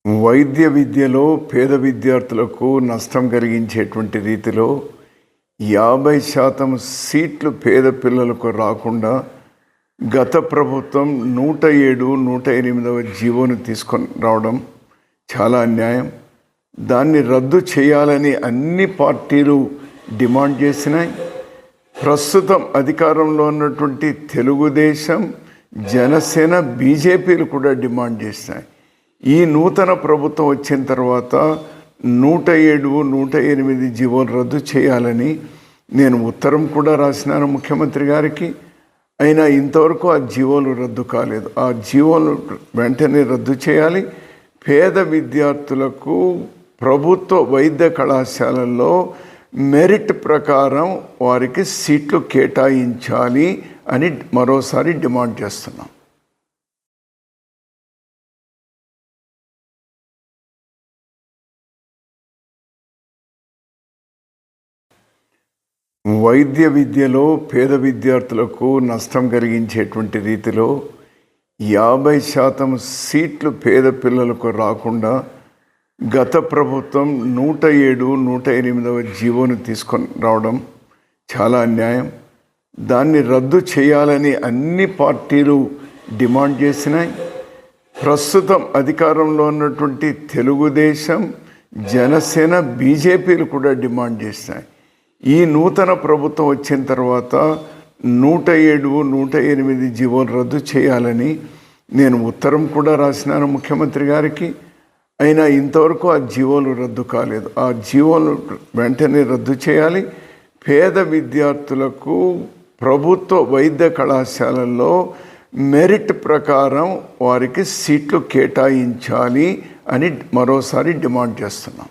వైద్య విద్యలో పేద విద్యార్థులకు నష్టం కలిగించేటువంటి రీతిలో 50% సీట్లు పేద పిల్లలకు రాకుండా గత ప్రభుత్వం 107, 108వ జీవోను తీసుకొని రావడం చాలా అన్యాయం. దాన్ని రద్దు చేయాలని అన్ని పార్టీలు డిమాండ్ చేసినాయి. ప్రస్తుతం అధికారంలో ఉన్నటువంటి తెలుగుదేశం, జనసేన, బీజేపీలు కూడా డిమాండ్ చేసినాయి. ఈ నూతన ప్రభుత్వం వచ్చిన తర్వాత 107, 108 జీవోలు రద్దు చేయాలని నేను ఉత్తరం కూడా రాసినాను ముఖ్యమంత్రి గారికి. అయినా ఇంతవరకు ఆ జీవోలు రద్దు కాలేదు. ఆ జీవోలు వెంటనే రద్దు చేయాలి. పేద విద్యార్థులకు ప్రభుత్వ వైద్య కళాశాలల్లో మెరిట్ ప్రకారం వారికి సీట్లు కేటాయించాలి అని మరోసారి డిమాండ్ చేస్తున్నాం. వైద్య విద్యలో పేద విద్యార్థులకు నష్టం కలిగించేటువంటి రీతిలో 50% సీట్లు పేద పిల్లలకు రాకుండా గత ప్రభుత్వం 107, 108వ జీవోను తీసుకొని రావడం చాలా అన్యాయం. దాన్ని రద్దు చేయాలని అన్ని పార్టీలు డిమాండ్ చేసినాయి. ప్రస్తుతం అధికారంలో ఉన్నటువంటి తెలుగుదేశం, జనసేన, బీజేపీలు కూడా డిమాండ్ చేసినాయి. ఈ నూతన ప్రభుత్వం వచ్చిన తర్వాత 107, 108 జీవోలు రద్దు చేయాలని నేను ఉత్తరం కూడా రాసినాను ముఖ్యమంత్రి గారికి. అయినా ఇంతవరకు ఆ జీవోలు రద్దు కాలేదు. ఆ జీవోలు వెంటనే రద్దు చేయాలి. పేద విద్యార్థులకు ప్రభుత్వ వైద్య కళాశాలల్లో మెరిట్ ప్రకారం వారికి సీట్లు కేటాయించాలి అని మరోసారి డిమాండ్ చేస్తున్నాం.